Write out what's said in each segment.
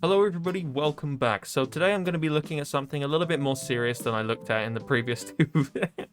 Hello everybody, welcome back. So today I'm going to be looking at something a little bit more serious than I looked at in the previous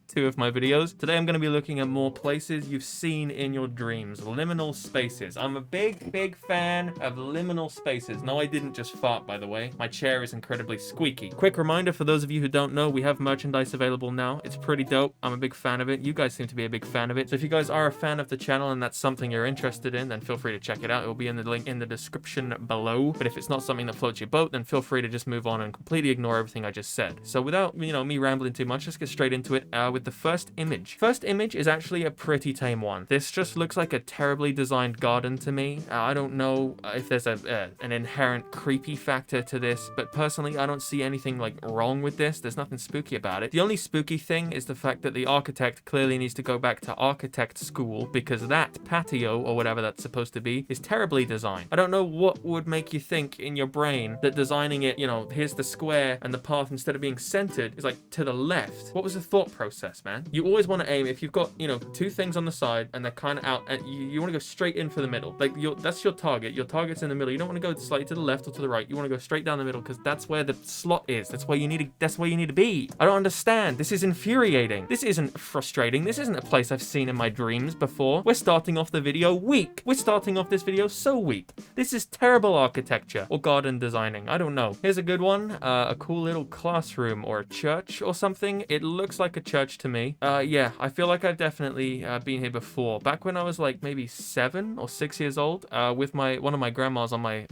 two of my videos. Today I'm going to be looking at more places you've seen in your dreams, liminal spaces. I'm a big fan of liminal spaces. No, I didn't just fart, by the way. My chair is incredibly squeaky. Quick reminder for those of you who don't know, we have merchandise available now. It's pretty dope. I'm a big fan of it. You guys seem to be a big fan of it. So if you guys are a fan of the channel and that's something you're interested in, then feel free to check it out. It will be in the link in the description below. But if it's not something that floats your boat, then feel free to just move on and completely ignore everything I just said. So without, me rambling too much, let's get straight into it with the first image. First image is actually a pretty tame one. This just looks like a terribly designed garden to me. I don't know if there's an inherent creepy factor to this, but personally, I don't see anything like wrong with this. There's nothing spooky about it. The only spooky thing is the fact that the architect clearly needs to go back to architect school because that patio, or whatever that's supposed to be, is terribly designed. I don't know what would make you think in your brain that designing it, here's the square and the path, instead of being centered, is like to the left. What was the thought process, man? You always want to aim, if you've got, two things on the side and they're kind of out, and you want to go straight in for the middle. Like, that's your target. Your target's in the middle. You don't want to go slightly to the left or to the right. You want to go straight down the middle because that's where the slot is. That's where you need to be. I don't understand. This is infuriating. This isn't frustrating. This isn't a place I've seen in my dreams before. We're starting off the video weak. We're starting off this video so weak. This is terrible architecture or garden designing. I don't know. Here's a good one. A cool little classroom or a church or something. It looks like a church to me. Yeah, I feel like I've definitely been here before. Back when I was like maybe 7 or 6 years old, with one of my grandmas on my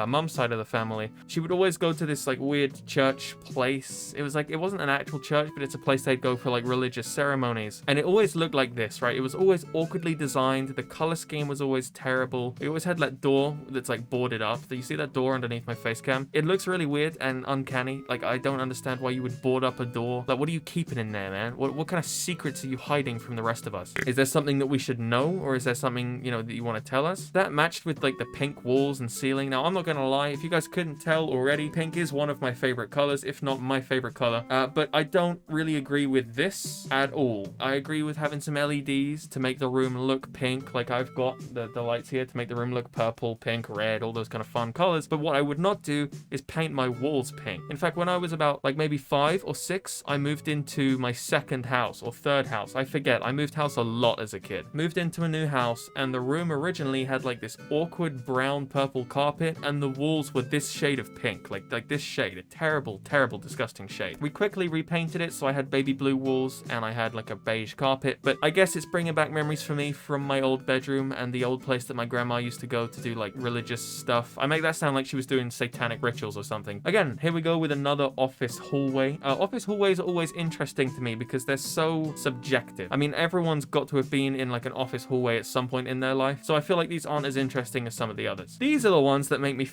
mum's side of the family. She would always go to this like weird church place. It was like, it wasn't an actual church, but it's a place they'd go for like religious ceremonies. And it always looked like this, right? It was always awkwardly designed. The color scheme was always terrible. It always had that door that's like boarded up. Do you see that door underneath my face cam? It looks really weird and uncanny. Like, I don't understand why you would board up a door. Like, what are you keeping in there, man? What kind of secrets are you hiding from the rest of us? Is there something that we should know, or is there something, that you want to tell us? That matched with like the pink walls and ceiling. Now, I'm not gonna lie, if you guys couldn't tell already, pink is one of my favorite colors, if not my favorite color. But I don't really agree with this at all. I agree with having some LEDs to make the room look pink. Like, I've got the lights here to make the room look purple, pink, red, all those kind of fun colors. But what I would not do is paint my walls pink. In fact, when I was about like maybe 5 or 6, I moved into my second house or third house. I forget. I moved house a lot as a kid. Moved into a new house, and the room originally had like this awkward brown purple carpet, and the walls were this shade of pink, like this shade, a terrible, disgusting shade. We quickly repainted it, so I had baby blue walls and I had like a beige carpet. But I guess it's bringing back memories for me from my old bedroom and the old place that my grandma used to go to do like religious stuff. I make that sound like she was doing satanic rituals or something. Again, here we go with another office hallway. Office hallways are always interesting to me because they're so subjective. I mean, everyone's got to have been in like an office hallway at some point in their life, so I feel like these aren't as interesting as some of the others. These are the ones that make me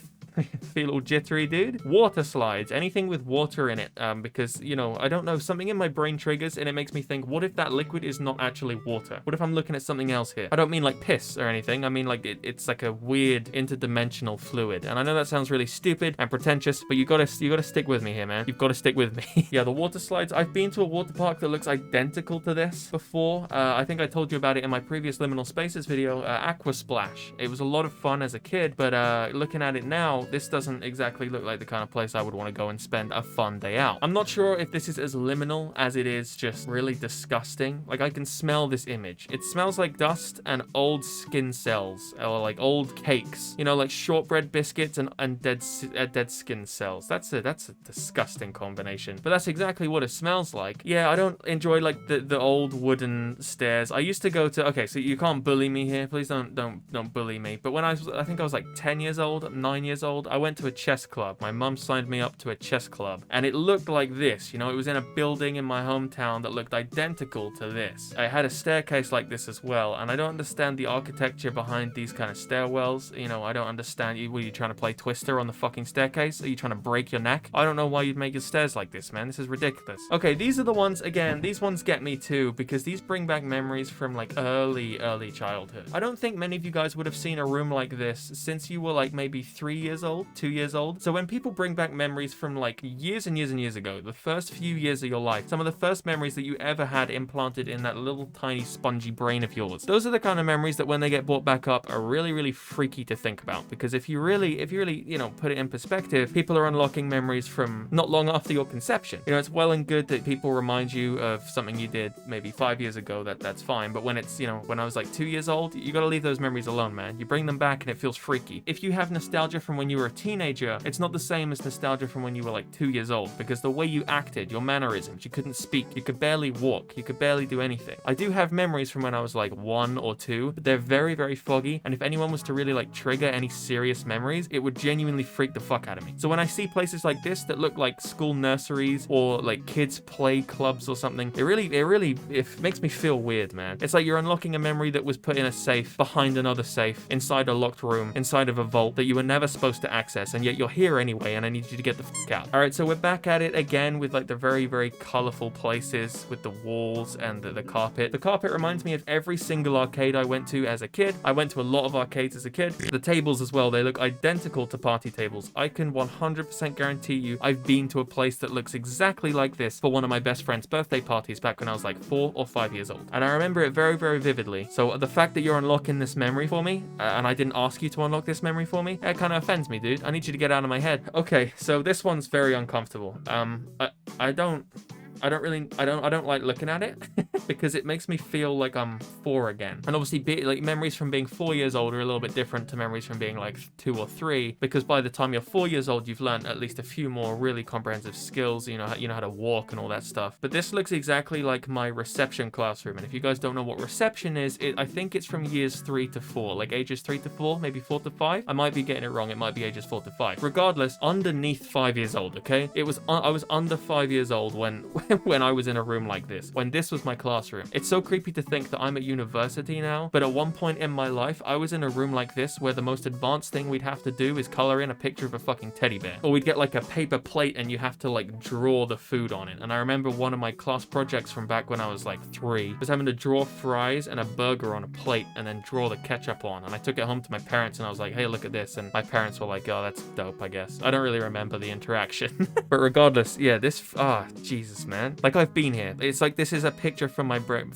feel all jittery, dude. Water slides, anything with water in it, because, I don't know, something in my brain triggers and it makes me think, what if that liquid is not actually water? What if I'm looking at something else here? I don't mean like piss or anything. I mean like it's like a weird interdimensional fluid. And I know that sounds really stupid and pretentious, but you gotta stick with me here, man. You've got to stick with me. Yeah, the water slides. I've been to a water park that looks identical to this before. I think I told you about it in my previous Liminal Spaces video, Aqua Splash. It was a lot of fun as a kid, but looking at it now, this doesn't exactly look like the kind of place I would want to go and spend a fun day out. I'm not sure if this is as liminal as it is just really disgusting. Like, I can smell this image. It smells like dust and old skin cells, or like old cakes. Like shortbread biscuits and dead skin cells. That's a disgusting combination. But that's exactly what it smells like. Yeah, I don't enjoy like the old wooden stairs. I used to go to, okay, so you can't bully me here. Please don't bully me. But when I think I was like 10 years old, 9 years old, I went to a chess club. My mum signed me up to a chess club, and it looked like this. It was in a building in my hometown that looked identical to this. I had a staircase like this as well, and I don't understand the architecture behind these kind of stairwells. I don't understand. Were you trying to play Twister on the fucking staircase? Are you trying to break your neck? I don't know why you'd make your stairs like this, man. This is ridiculous. Okay, these are the ones, again, these ones get me too, because these bring back memories from like early childhood. I don't think many of you guys would have seen a room like this since you were like maybe 3 years years old, 2 years old. So when people bring back memories from like years and years and years ago, the first few years of your life, some of the first memories that you ever had implanted in that little tiny spongy brain of yours, those are the kind of memories that when they get brought back up are really, really freaky to think about. Because if you really, you know, put it in perspective, people are unlocking memories from not long after your conception. You know, it's well and good that people remind you of something you did maybe 5 years ago, that's fine. But when it's, you know, when I was like 2 years old, you gotta leave those memories alone, man. You bring them back and it feels freaky. If you have nostalgia from when you were a teenager, it's not the same as nostalgia from when you were like 2 years old, because the way you acted, your mannerisms, you couldn't speak, you could barely walk, you could barely do anything. I do have memories from when I was like 1 or 2, but they're very, very foggy. And if anyone was to really like trigger any serious memories, it would genuinely freak the fuck out of me. So when I see places like this that look like school nurseries or like kids play clubs or something, it makes me feel weird, man. It's like you're unlocking a memory that was put in a safe, behind another safe, inside a locked room, inside of a vault that you were never supposed to access, and yet you're here anyway, and I need you to get the fuck out. All right, so we're back at it again with like the very, very colorful places with the walls and the carpet. The carpet reminds me of every single arcade I went to as a kid. I went to a lot of arcades as a kid. The tables as well, they look identical to party tables. I can 100% guarantee you I've been to a place that looks exactly like this for one of my best friend's birthday parties back when I was like 4 or 5 years old. And I remember it very, very vividly. So the fact that you're unlocking this memory for me, and I didn't ask you to unlock this memory for me, it kind of offends me, dude. I need you to get out of my head. Okay, so this one's very uncomfortable. I don't like looking at it because it makes me feel like I'm 4 again. And obviously, like memories from being 4 years old are a little bit different to memories from being like 2 or 3, because by the time you're 4 years old, you've learned at least a few more really comprehensive skills. You know how to walk and all that stuff. But this looks exactly like my reception classroom. And if you guys don't know what reception is, I think it's from years 3 to 4, like ages 3 to 4, maybe 4 to 5. I might be getting it wrong. It might be ages 4 to 5. Regardless, underneath 5 years old, okay? I was under 5 years old when I was in a room like this, when this was my classroom. It's so creepy to think that I'm at university now, but at one point in my life, I was in a room like this where the most advanced thing we'd have to do is color in a picture of a fucking teddy bear. Or we'd get like a paper plate and you have to like draw the food on it. And I remember one of my class projects from back when I was like 3 was having to draw fries and a burger on a plate and then draw the ketchup on. And I took it home to my parents and I was like, hey, look at this. And my parents were like, oh, that's dope, I guess. I don't really remember the interaction. But regardless, yeah, Jesus, man. Like, I've been here. It's like this is a picture from my brain.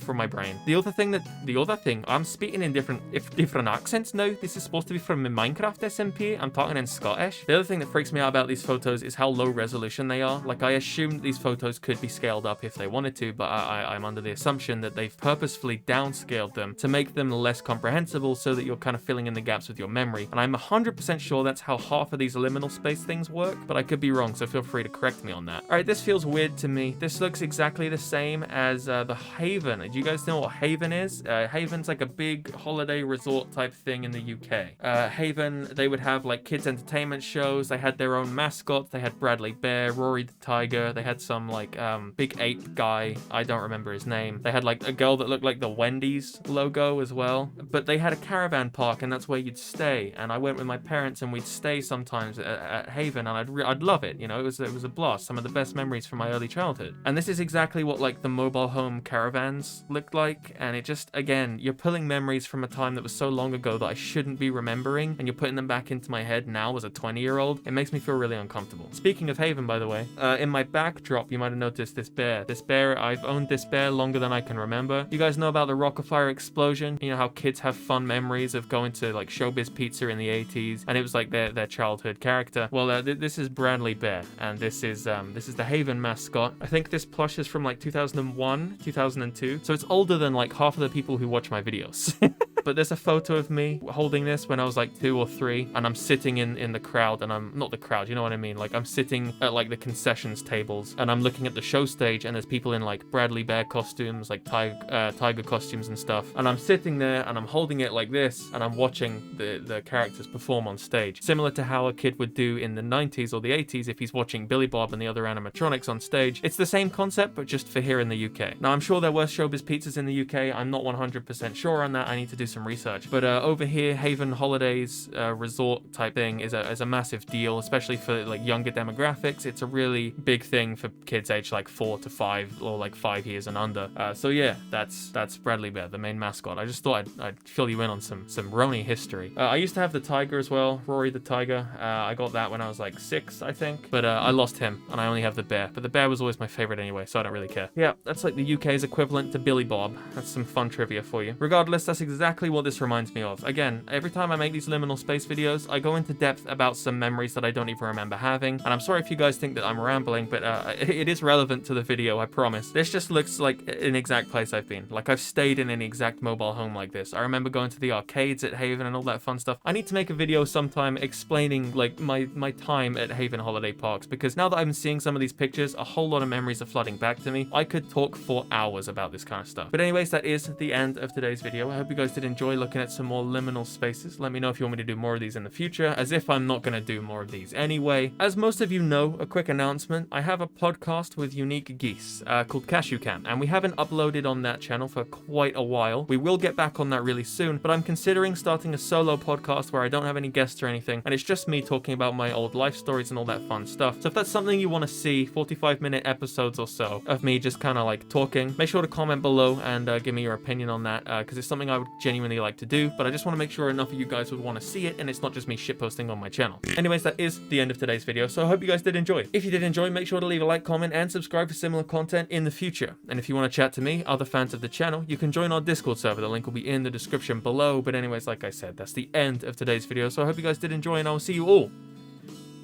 The other thing, I'm speaking in different accents now. This is supposed to be from Minecraft SMP. I'm talking in Scottish. The other thing that freaks me out about these photos is how low resolution they are. Like, I assumed these photos could be scaled up if they wanted to, but I'm under the assumption that they've purposefully downscaled them to make them less comprehensible so that you're kind of filling in the gaps with your memory. And I'm 100% sure that's how half of these liminal space things work, but I could be wrong, so feel free to correct me on that. All right, this feels weird to me. This looks exactly the same as the Haven. Do you guys know what Haven is? Haven's like a big holiday resort type thing in the UK. Haven, they would have like kids entertainment shows. They had their own mascots. They had Bradley Bear, Rory the Tiger. They had some like big ape guy. I don't remember his name. They had like a girl that looked like the Wendy's logo as well. But they had a caravan park and that's where you'd stay. And I went with my parents and we'd stay sometimes at Haven and I'd love it. You know, it was a blast. Some of the best memories from my early childhood. And this is exactly what like the mobile home caravans looked like. And it just, again, you're pulling memories from a time that was so long ago that I shouldn't be remembering, and you're putting them back into my head now as a 20-year-old. It makes me feel really uncomfortable. Speaking of Haven, by the way, in my backdrop, you might have noticed this bear. This bear, I've owned this bear longer than I can remember. You guys know about the Rockefeller explosion? You know how kids have fun memories of going to like Showbiz Pizza in the 80s, and it was like their childhood character. Well, this is Bradley Bear, and this is the Haven mascot. I think this plush is from like 2001, 2002, so it's older than like half of the people who watch my videos. But there's a photo of me holding this when I was like 2 or 3, and I'm sitting in the crowd, and I'm not the crowd, you know what I mean? Like I'm sitting at like the concessions tables, and I'm looking at the show stage, and there's people in like Bradley Bear costumes, like tiger costumes and stuff, and I'm sitting there and I'm holding it like this, and I'm watching the characters perform on stage, similar to how a kid would do in the 90s or the 80s if he's watching Billy Bob and the other animatronics on stage. It's the same concept, but just for here in the UK. Now I'm sure there were Showbiz Pizzas in the UK. I'm not 100% sure on that. I need to do some some research. But over here, Haven Holidays resort type thing is a massive deal, especially for like younger demographics. It's a really big thing for kids aged like 4 to 5 or like 5 years and under. So yeah, that's Bradley Bear, the main mascot. I just thought I'd fill you in on some Roni history. I used to have the tiger as well, Rory the tiger. I got that when I was like 6, I think, but I lost him and I only have the bear. But the bear was always my favorite anyway, so I don't really care. Yeah, that's like the UK's equivalent to Billy Bob. That's some fun trivia for you. Regardless, that's exactly what this reminds me of. Again, every time I make these liminal space videos, I go into depth about some memories that I don't even remember having. And I'm sorry if you guys think that I'm rambling, but it is relevant to the video, I promise. This just looks like an exact place I've been. Like I've stayed in an exact mobile home like this. I remember going to the arcades at Haven and all that fun stuff. I need to make a video sometime explaining like my time at Haven Holiday Parks, because now that I'm seeing some of these pictures, a whole lot of memories are flooding back to me. I could talk for hours about this kind of stuff. But anyways, that is the end of today's video. I hope you guys did enjoy looking at some more liminal spaces. Let me know if you want me to do more of these in the future, as if I'm not going to do more of these anyway. As most of you know, a quick announcement, I have a podcast with Unique Geese called Cashew Cam, and we haven't uploaded on that channel for quite a while. We will get back on that really soon, but I'm considering starting a solo podcast where I don't have any guests or anything, and it's just me talking about my old life stories and all that fun stuff. So if that's something you want to see, 45-minute episodes or so of me just kind of like talking, make sure to comment below and give me your opinion on that, because it's something I would genuinely like to do, but I just want to make sure enough of you guys would want to see it and it's not just me shitposting on my channel. Anyways, that is the end of today's video, so I hope you guys did enjoy. If you did enjoy, make sure to leave a like, comment, and subscribe for similar content in the future. And if you want to chat to me, other fans of the channel, you can join our Discord server. The link will be in the description below. But anyways, like I said, that's the end of today's video, so I hope you guys did enjoy, and I'll see you all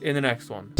in the next one.